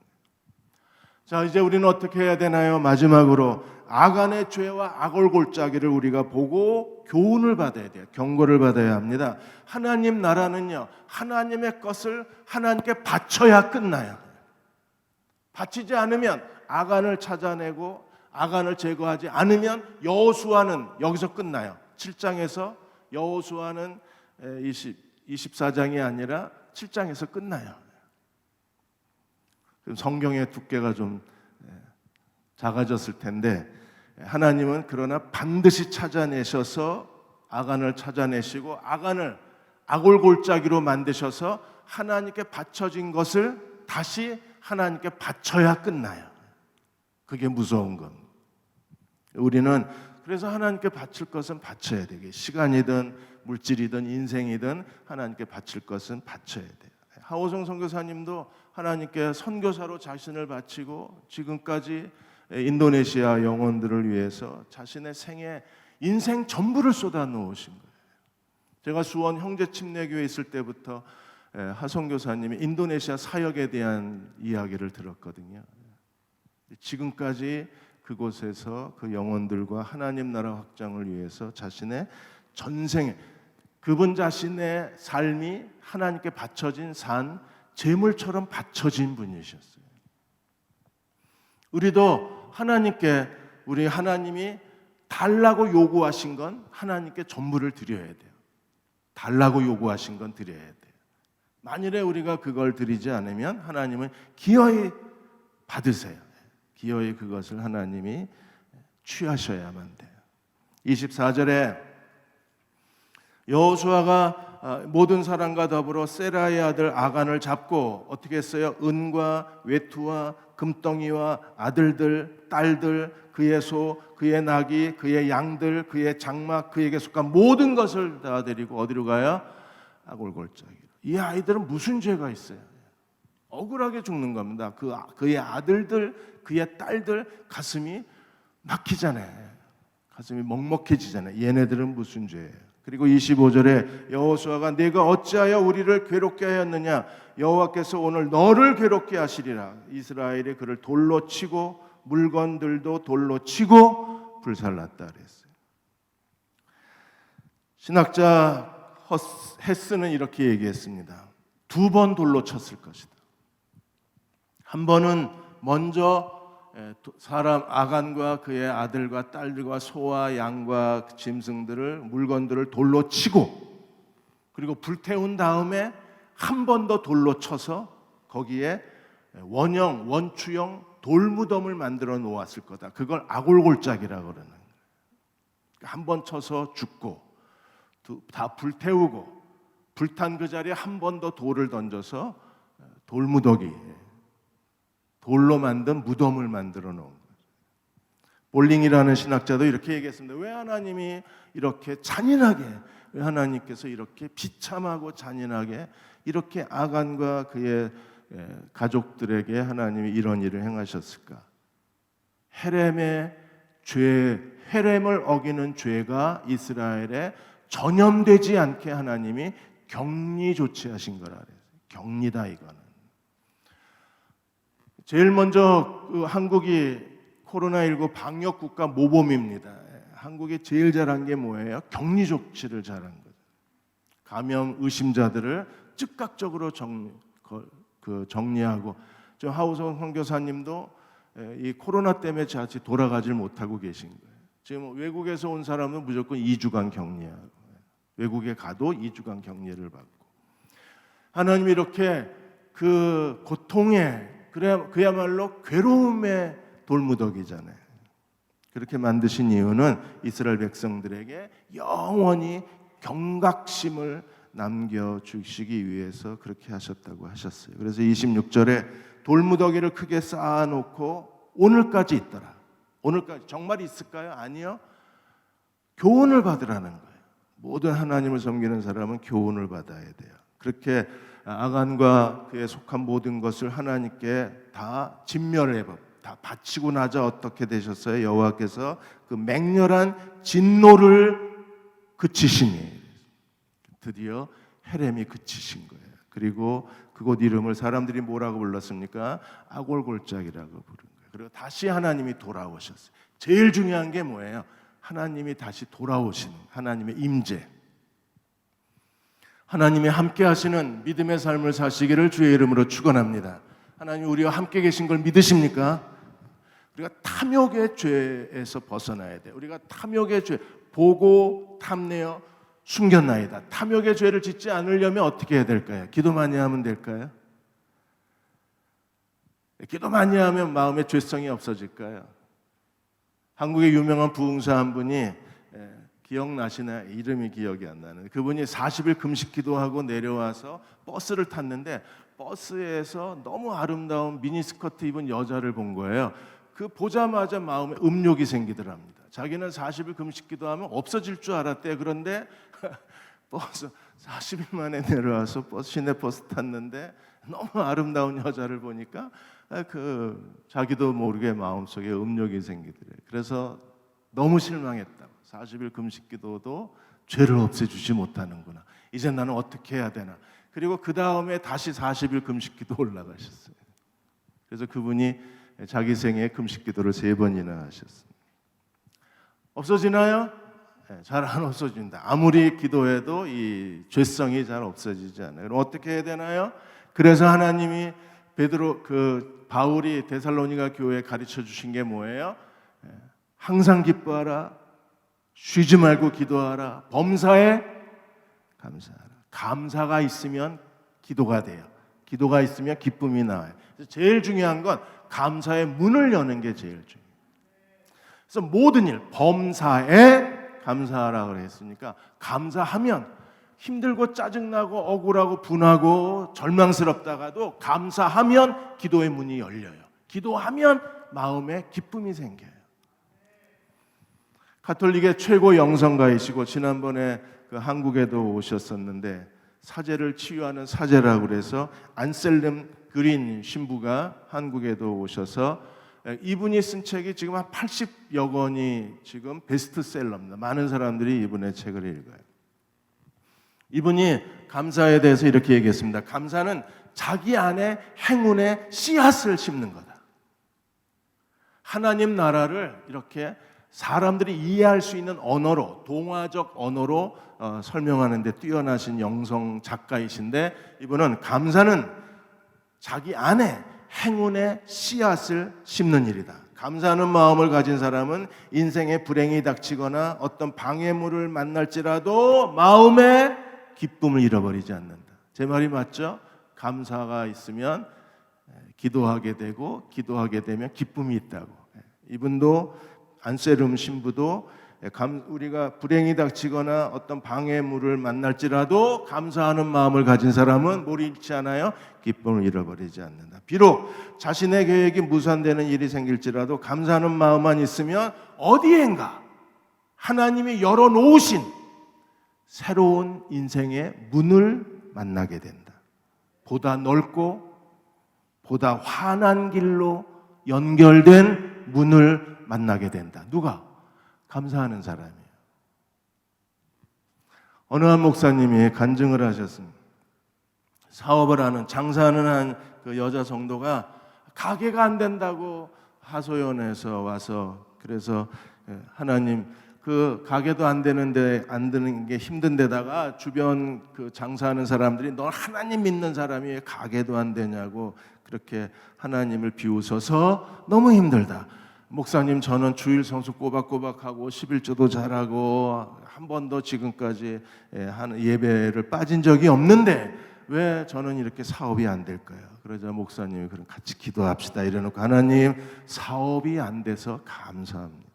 자, 이제 우리는 어떻게 해야 되나요? 마지막으로 아간의 죄와 악월골짜기를 우리가 보고 교훈을 받아야 돼요. 경고를 받아야 합니다. 하나님 나라는요, 하나님의 것을 하나님께 바쳐야 끝나요. 바치지 않으면 아간을 찾아내고 아간을 제거하지 않으면 여호수아는 여기서 끝나요. 7장에서 여호수아는 24장이 아니라 7장에서 끝나요. 성경의 두께가 좀 작아졌을 텐데 하나님은 그러나 반드시 찾아내셔서 아간을 찾아내시고 아간을 악월골짜기로 만드셔서 하나님께 바쳐진 것을 다시 하나님께 바쳐야 끝나요. 그게 무서운 겁니다. 우리는 그래서 하나님께 바칠 것은 바쳐야 되게 시간이든 물질이든 인생이든 하나님께 바칠 것은 바쳐야 돼요. 하오성 선교사님도 하나님께 선교사로 자신을 바치고 지금까지 인도네시아 영혼들을 위해서 자신의 생애 인생 전부를 쏟아 놓으신 거예요. 제가 수원 형제 침례교회 있을 때부터 하성교사님이 인도네시아 사역에 대한 이야기를 들었거든요. 지금까지 그곳에서 그 영혼들과 하나님 나라 확장을 위해서 자신의 전생에 그분 자신의 삶이 하나님께 바쳐진 산 제물처럼 바쳐진 분이셨어요. 우리도 하나님께 우리 하나님이 달라고 요구하신 건 하나님께 전부를 드려야 돼요. 달라고 요구하신 건 드려야 돼요. 만일에 우리가 그걸 드리지 않으면 하나님은 기어이 받으세요. 기어이 그것을 하나님이 취하셔야만 돼요. 24절에 여호수아가 모든 사람과 더불어 세라의 아들 아간을 잡고 어떻게 했어요? 은과 외투와 금덩이와 아들들, 딸들, 그의 소, 그의 나귀, 그의 양들, 그의 장막, 그에게 속한 모든 것을 다 데리고 어디로 가요? 악월골짜기로. 이 아이들은 무슨 죄가 있어요? 억울하게 죽는 겁니다. 그의 아들들, 그의 딸들 가슴이 막히잖아요. 가슴이 먹먹해지잖아요. 얘네들은 무슨 죄예요? 그리고 25절에 여호수아가 내가 어찌하여 우리를 괴롭게 하였느냐? 여호와께서 오늘 너를 괴롭게 하시리라. 이스라엘이 그를 돌로 치고 물건들도 돌로 치고 불살랐다 그랬어요. 신학자 헤스는 이렇게 얘기했습니다. 2번 돌로 쳤을 것이다. 한 번은 먼저 사람 아간과 그의 아들과 딸들과 소와 양과 짐승들을 물건들을 돌로 치고 그리고 불태운 다음에 한 번 더 돌로 쳐서 거기에 원추형 돌무덤을 만들어 놓았을 거다. 그걸 악월골짜기라고 그러는 거예요. 한 번 쳐서 죽고 다 불태우고 불탄 그 자리에 한 번 더 돌을 던져서 돌무더기 돌로 만든 무덤을 만들어 놓은 거예요. 볼링이라는 신학자도 이렇게 얘기했습니다. 왜 하나님이 이렇게 잔인하게 왜 하나님께서 이렇게 비참하고 잔인하게 이렇게 아간과 그의 가족들에게 하나님이 이런 일을 행하셨을까? 헤렘의 죄, 헤렘을 어기는 죄가 이스라엘에 전염되지 않게 하나님이 격리 조치하신 거라 그래요. 격리다 이거는. 제일 먼저 한국이 코로나19 방역 국가 모범입니다. 한국이 제일 잘한 게 뭐예요? 격리 조치를 잘한 거죠. 감염 의심자들을 즉각적으로 정리하고 저 하우성 선교사님도 이 코로나 때문에 자칫 돌아가질 못하고 계신 거예요. 지금 외국에서 온 사람은 무조건 2주간 격리하고 외국에 가도 2주간 격리를 받고 하나님이 이렇게 그 고통에 그야말로 괴로움의 돌무더기잖아요. 그렇게 만드신 이유는 이스라엘 백성들에게 영원히 경각심을 남겨주시기 위해서 그렇게 하셨다고 하셨어요. 그래서 26절에 돌무더기를 크게 쌓아놓고 오늘까지 있더라. 오늘까지 정말 있을까요? 아니요. 교훈을 받으라는 거예요. 모든 하나님을 섬기는 사람은 교훈을 받아야 돼요. 그렇게 아간과 그에 속한 모든 것을 하나님께 다 진멸해 다 바치고 나자 어떻게 되셨어요? 여호와께서 그 맹렬한 진노를 그치시니 드디어 헤렘이 그치신 거예요. 그리고 그곳 이름을 사람들이 뭐라고 불렀습니까? 아골골짝이라고 부른 거예요. 그리고 다시 하나님이 돌아오셨어요. 제일 중요한 게 뭐예요? 하나님이 다시 돌아오시는 하나님의 임재. 하나님이 함께 하시는 믿음의 삶을 사시기를 주의 이름으로 축원합니다. 하나님 우리와 함께 계신 걸 믿으십니까? 우리가 탐욕의 죄에서 벗어나야 돼요. 우리가 탐욕의 죄, 보고 탐내어 숨겼나이다. 탐욕의 죄를 짓지 않으려면 어떻게 해야 될까요? 기도 많이 하면 될까요? 기도 많이 하면 마음의 죄성이 없어질까요? 한국의 유명한 부흥사 한 분이 기억나시나요? 이름이 기억이 안 나는 그분이 40일 금식 기도하고 내려와서 버스를 탔는데 버스에서 너무 아름다운 미니스커트 입은 여자를 본 거예요. 그 보자마자 마음에 음욕이 생기더랍니다. 자기는 40일 금식 기도하면 없어질 줄 알았대요. 그런데 버스 40일 만에 내려와서 시내버스 탔는데 너무 아름다운 여자를 보니까 자기도 모르게 마음속에 음욕이 생기더래요. 그래서 너무 실망했다고. 40일 금식 기도도 죄를 없애주지 못하는구나. 이제 나는 어떻게 해야 되나. 그리고 그 다음에 다시 40일 금식 기도 올라가셨어요. 그래서 그분이 자기 생에 금식 기도를 3번이나 하셨습니다. 없어지나요? 잘 안 없어진다. 아무리 기도해도 이 죄성이 잘 없어지지 않아요. 그럼 어떻게 해야 되나요? 그래서 하나님이 바울이 데살로니가 교회에 가르쳐 주신 게 뭐예요? 항상 기뻐하라, 쉬지 말고 기도하라, 범사에 감사하라. 감사가 있으면 기도가 돼요. 기도가 있으면 기쁨이 나와요. 그래서 제일 중요한 건 감사의 문을 여는 게 제일 중요해요. 그래서 모든 일, 범사에 감사하라고 했으니까 감사하면 힘들고 짜증나고 억울하고 분하고 절망스럽다가도 감사하면 기도의 문이 열려요. 기도하면 마음에 기쁨이 생겨요. 가톨릭의 최고 영성가이시고 지난번에 한국에도 오셨었는데 사제를 치유하는 사제라고 그래서 안셀름 그린 신부가 한국에도 오셔서 이분이 쓴 책이 지금 한 80여 권이 지금 베스트셀러입니다. 많은 사람들이 이분의 책을 읽어요. 이분이 감사에 대해서 이렇게 얘기했습니다. 감사는 자기 안에 행운의 씨앗을 심는 거다. 하나님 나라를 이렇게 사람들이 이해할 수 있는 언어로, 동화적 언어로 설명하는 데 뛰어나신 영성 작가이신데 이분은 감사는 자기 안에 행운의 씨앗을 심는 일이다. 감사하는 마음을 가진 사람은 인생에 불행이 닥치거나 어떤 방해물을 만날지라도 마음의 기쁨을 잃어버리지 않는다. 제 말이 맞죠? 감사가 있으면 기도하게 되고 기도하게 되면 기쁨이 있다고. 이분도 안세름 신부도 우리가 불행이 닥치거나 어떤 방해물을 만날지라도 감사하는 마음을 가진 사람은 뭘 잃지 않아요? 기쁨을 잃어버리지 않는다. 비록 자신의 계획이 무산되는 일이 생길지라도 감사하는 마음만 있으면 어디엔가 하나님이 열어놓으신 새로운 인생의 문을 만나게 된다. 보다 넓고 보다 환한 길로 연결된 문을 만나게 된다. 누가? 감사하는 사람이에요. 어느 한 목사님이 간증을 하셨습니다. 사업을 하는, 장사하는 한 그 여자 성도가 가게가 안 된다고 하소연해서 와서 그래서 하나님 그 가게도 안 되는데 안 되는 게 힘든데다가 주변 그 장사하는 사람들이 너 하나님 믿는 사람이 왜 가게도 안 되냐고 그렇게 하나님을 비웃어서 너무 힘들다. 목사님 저는 주일 성수 꼬박꼬박하고 11조도 잘하고 한 번도 지금까지 하는 예배를 빠진 적이 없는데 왜 저는 이렇게 사업이 안 될까요? 그러자 목사님이 그럼 같이 기도합시다 이래놓고 하나님 사업이 안 돼서 감사합니다.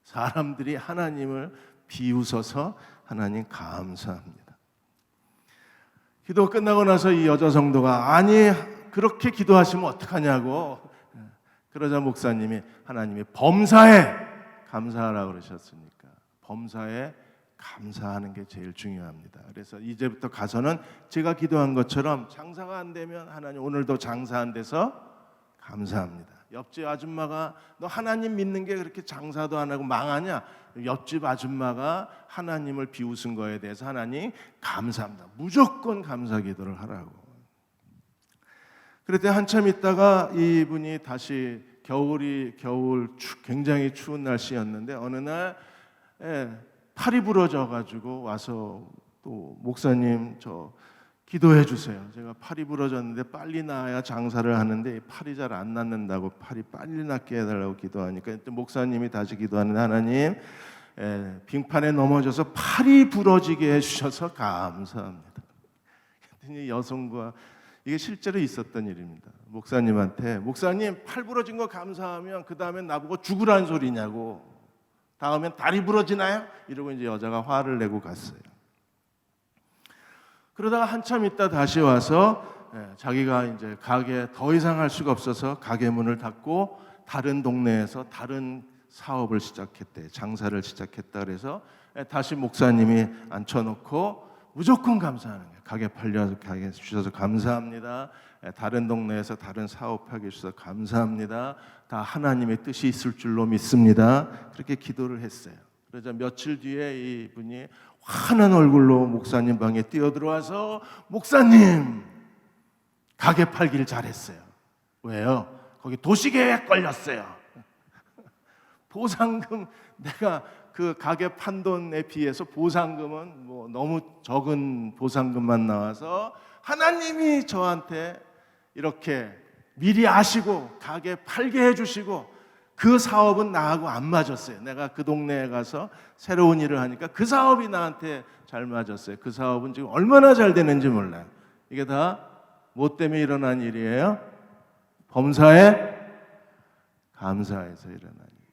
사람들이 하나님을 비웃어서 하나님 감사합니다. 기도 끝나고 나서 이 여자 성도가 아니 그렇게 기도하시면 어떡하냐고, 그러자 목사님이 하나님이 범사에 감사하라고 그러셨으니까 범사에 감사하는 게 제일 중요합니다. 그래서 이제부터 가서는 제가 기도한 것처럼 장사가 안 되면 하나님 오늘도 장사 안 돼서 감사합니다. 옆집 아줌마가 너 하나님 믿는 게 그렇게 장사도 안 하고 망하냐? 옆집 아줌마가 하나님을 비웃은 거에 대해서 하나님 감사합니다. 무조건 감사 기도를 하라고. 그랬더니 한참 있다가 이분이 다시 겨울 굉장히 추운 날씨였는데 어느 날 팔이 부러져 가지고 와서 또 목사님 저 기도해 주세요. 제가 팔이 부러졌는데 빨리 나아야 장사를 하는데 팔이 잘 안 낫는다고 팔이 빨리 낫게 해달라고 기도하니까 목사님이 다시 기도하는데 하나님 빙판에 넘어져서 팔이 부러지게 해주셔서 감사합니다. 그랬더니 여성과 이게 실제로 있었던 일입니다. 목사님한테 목사님 팔 부러진 거 감사하면 그 다음엔 나보고 죽으라는 소리냐고, 다음엔 다리 부러지나요? 이러고 이제 여자가 화를 내고 갔어요. 그러다가 한참 있다 다시 와서 자기가 이제 가게 더 이상 할 수가 없어서 가게 문을 닫고 다른 동네에서 다른 사업을 시작했대. 장사를 시작했다. 그래서 다시 목사님이 앉혀놓고 무조건 감사하는 거예요. 가게 팔려서 가게 주셔서 감사합니다. 다른 동네에서 다른 사업하게 주셔서 감사합니다. 다 하나님의 뜻이 있을 줄로 믿습니다. 그렇게 기도를 했어요. 그러자 며칠 뒤에 이분이 환한 얼굴로 목사님 방에 뛰어들어와서 목사님 가게 팔길 잘했어요. 왜요? 거기 도시계획 걸렸어요. 보상금 내가 그 가게 판 돈에 비해서 보상금은 뭐 너무 적은 보상금만 나와서 하나님이 저한테 이렇게 미리 아시고 가게 팔게 해주시고 그 사업은 나하고 안 맞았어요. 내가 그 동네에 가서 새로운 일을 하니까 그 사업이 나한테 잘 맞았어요. 그 사업은 지금 얼마나 잘 되는지 몰라요. 이게 다 뭐 때문에 일어난 일이에요? 범사에 감사해서 일어난 일.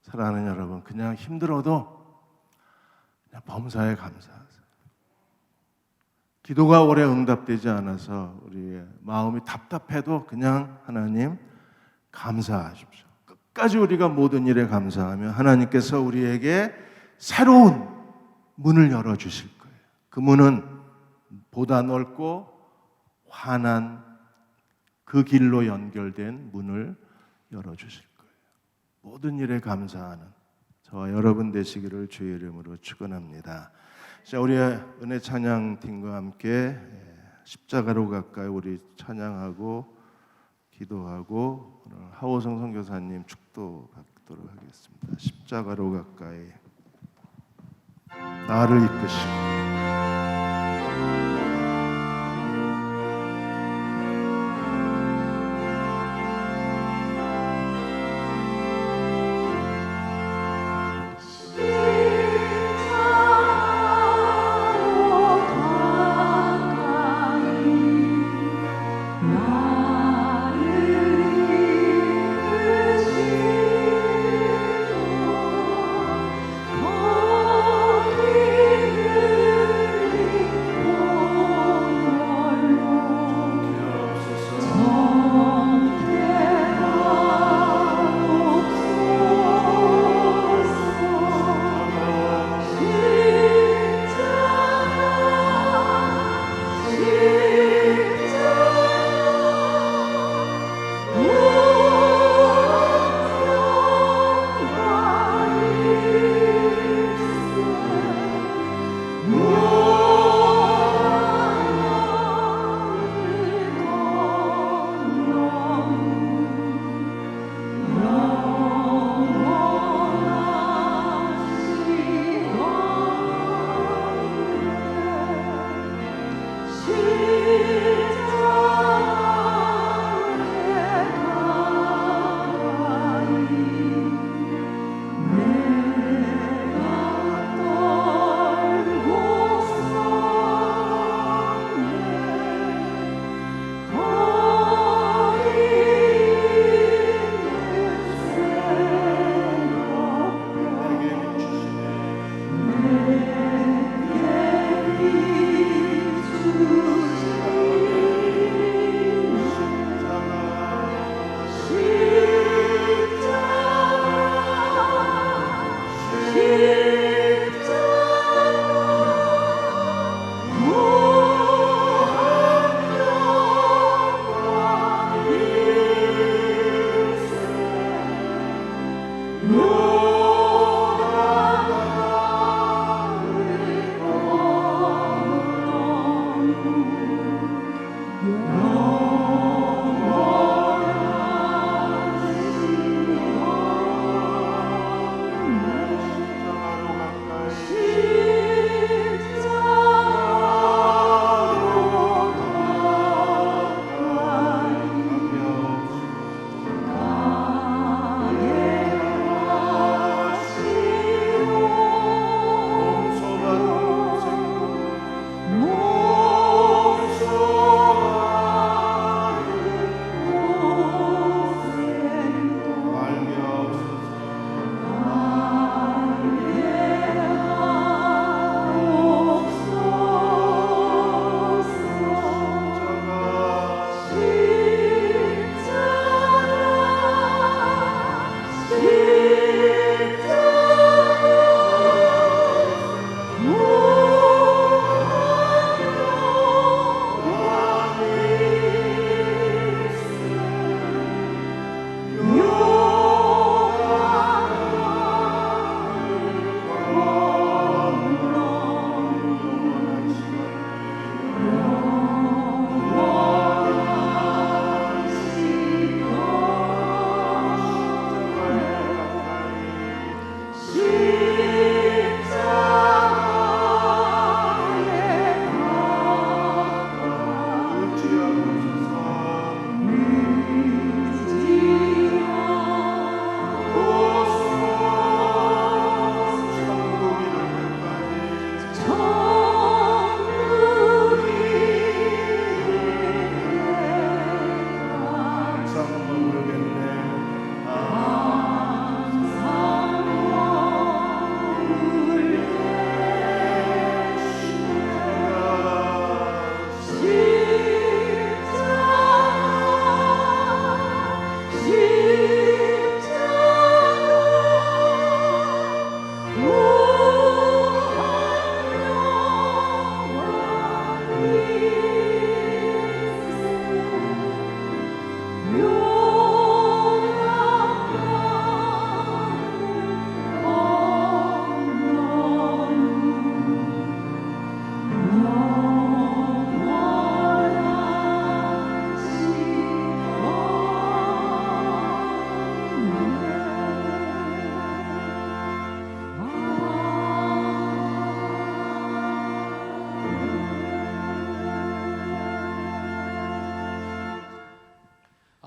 사랑하는 여러분, 그냥 힘들어도 그냥 범사에 감사하세요. 기도가 오래 응답되지 않아서 우리의 마음이 답답해도 그냥 하나님 감사하십시오. 끝까지 우리가 모든 일에 감사하면 하나님께서 우리에게 새로운 문을 열어주실 거예요. 그 문은 보다 넓고 환한 그 길로 연결된 문을 열어주실 거예요. 모든 일에 감사하는 저와 여러분 되시기를 주의 이름으로 축원합니다. 자, 우리 은혜 찬양팀과 함께 십자가로 가까이 우리 찬양하고 기도하고 오늘 하호성 선교사님 축도 받도록 하겠습니다. 십자가로 가까이 나를 이끄시고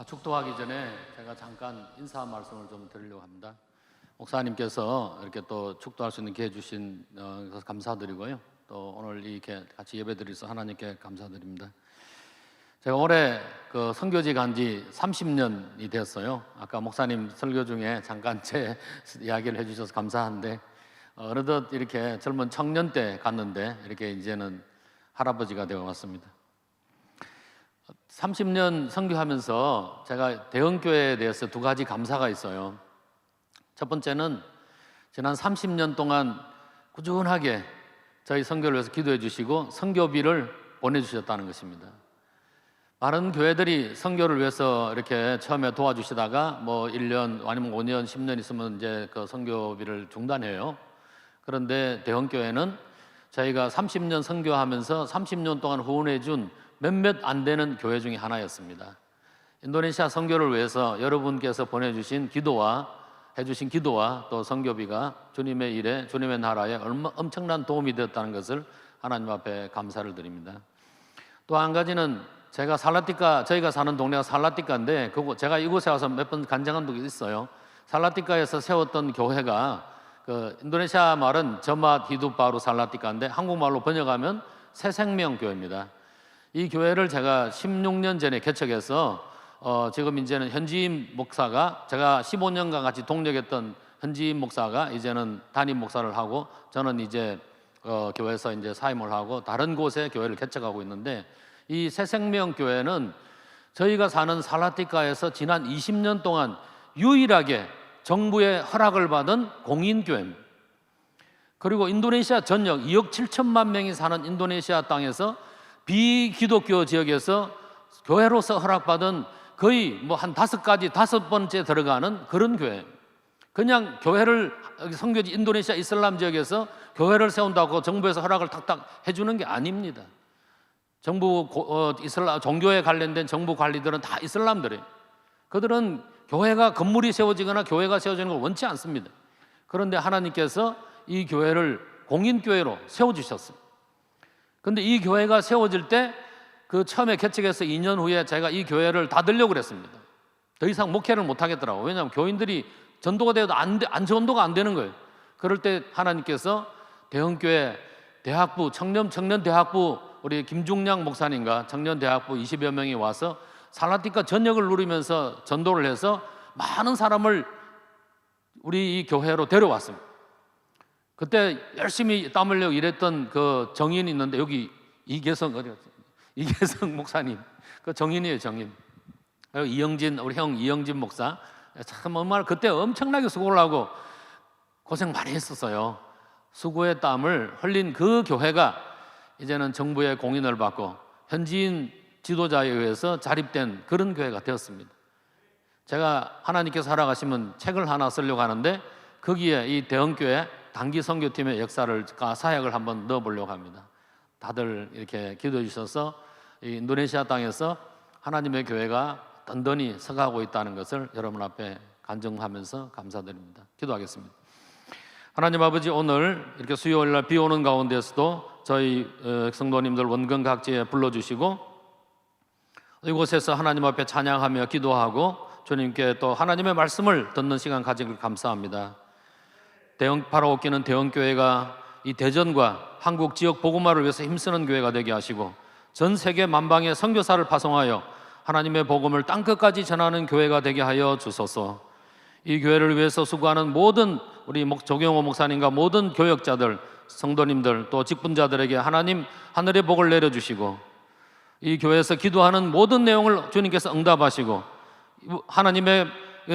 축도하기 전에 제가 잠깐 인사 말씀을 좀 드리려고 합니다. 목사님께서 이렇게 또 축도할 수 있는 기회 주신 것을 감사드리고요. 또 오늘 이렇게 같이 예배드려서 하나님께 감사드립니다. 제가 올해 그 선교지 간 지 30년이 됐어요. 아까 목사님 설교 중에 잠깐 제 이야기를 해주셔서 감사한데 어느덧 이렇게 젊은 청년 때 갔는데 이렇게 이제는 할아버지가 되어 왔습니다. 30년 선교하면서 제가 대형교회에 대해서 두 가지 감사가 있어요. 첫 번째는 지난 30년 동안 꾸준하게 저희 선교를 위해서 기도해 주시고 선교비를 보내주셨다는 것입니다. 많은 교회들이 선교를 위해서 이렇게 처음에 도와주시다가 뭐 1년 아니면 5년, 10년 있으면 이제 그 선교비를 중단해요. 그런데 대형교회는 저희가 30년 선교하면서 30년 동안 후원해 준 몇몇 안 되는 교회 중에 하나였습니다. 인도네시아 선교를 위해서 여러분께서 보내주신 기도와 해주신 기도와 또 선교비가 주님의 일에 주님의 나라에 엄청난 도움이 되었다는 것을 하나님 앞에 감사를 드립니다. 또 한 가지는 제가 저희가 사는 동네가 살라티카인데 제가 이곳에 와서 몇 번 간증한 적이 있어요. 살라티카에서 세웠던 교회가 그 인도네시아 말은 저맛 히두바루 살라티카인데 한국말로 번역하면 새생명교회입니다. 이 교회를 제가 16년 전에 개척해서 지금 이제는 현지인 목사가 제가 15년간 같이 동력했던 현지인 목사가 이제는 담임 목사를 하고 저는 이제 교회에서 이제 사임을 하고 다른 곳에 교회를 개척하고 있는데 이 새생명교회는 저희가 사는 살라티카에서 지난 20년 동안 유일하게 정부의 허락을 받은 공인교회입니다. 그리고 인도네시아 전역 2억 7천만 명이 사는 인도네시아 땅에서 비기독교 지역에서 교회로서 허락받은 거의 뭐 한 5번째 들어가는 그런 교회. 그냥 교회를 선교지 인도네시아 이슬람 지역에서 교회를 세운다고 정부에서 허락을 탁탁 해주는 게 아닙니다. 정부 이슬람 종교에 관련된 정부 관리들은 다 이슬람들이에요. 그들은 교회가 건물이 세워지거나 교회가 세워지는 걸 원치 않습니다. 그런데 하나님께서 이 교회를 공인교회로 세워주셨어요. 그런데 이 교회가 세워질 때 그 처음에 개척해서 2년 후에 제가 이 교회를 닫으려고 그랬습니다. 더 이상 목회를 못 하겠더라고요. 왜냐하면 교인들이 전도가 되어도 전도가 안 되는 거예요. 그럴 때 하나님께서 대형교회 대학부 청년 대학부 우리 김중량 목사님과 청년 대학부 20여 명이 와서 살라티카 전역을 누리면서 전도를 해서 많은 사람을 우리 이 교회로 데려왔습니다. 그때 열심히 땀 흘려 일했던 그 정인이 있는데 여기 이계성 어디였어요? 이계성 목사님, 그 정인이에요, 정인. 그리고 이영진 우리 형 이영진 목사 참 정말 그때 엄청나게 수고를 하고 고생 많이 했었어요. 수고의 땀을 흘린 그 교회가 이제는 정부의 공인을 받고 현지인 지도자에 의해서 자립된 그런 교회가 되었습니다. 제가 하나님께서 살아가시면 책을 하나 쓰려고 하는데 거기에 이 대형교회 단기 선교팀의 역사를 사역을 한번 넣어보려고 합니다. 다들 이렇게 기도해 주셔서 이 인도네시아 땅에서 하나님의 교회가 든든히 서가고 있다는 것을 여러분 앞에 간증하면서 감사드립니다. 기도하겠습니다. 하나님 아버지, 오늘 이렇게 수요일 날 비 오는 가운데서도 저희 성도님들 원근 각지에 불러주시고 이곳에서 하나님 앞에 찬양하며 기도하고 주님께 또 하나님의 말씀을 듣는 시간 가진 걸 감사합니다. 바라옵기는 대형교회가 이 대전과 한국 지역 복음화를 위해서 힘쓰는 교회가 되게 하시고 전 세계 만방에 선교사를 파송하여 하나님의 복음을 땅끝까지 전하는 교회가 되게 하여 주소서. 이 교회를 위해서 수고하는 모든 우리 조경호 목사님과 모든 교역자들, 성도님들 또 직분자들에게 하나님 하늘의 복을 내려주시고 이 교회에서 기도하는 모든 내용을 주님께서 응답하시고 하나님의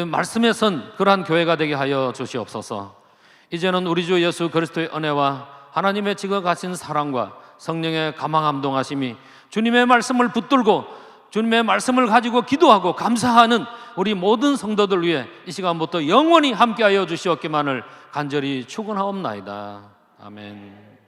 말씀에 선 그러한 교회가 되게 하여 주시옵소서. 이제는 우리 주 예수 그리스도의 은혜와 하나님의 지극하신 사랑과 성령의 감화감동하심이 주님의 말씀을 붙들고 주님의 말씀을 가지고 기도하고 감사하는 우리 모든 성도들 위해 이 시간부터 영원히 함께하여 주시옵기만을 간절히 축원하옵나이다. 아멘.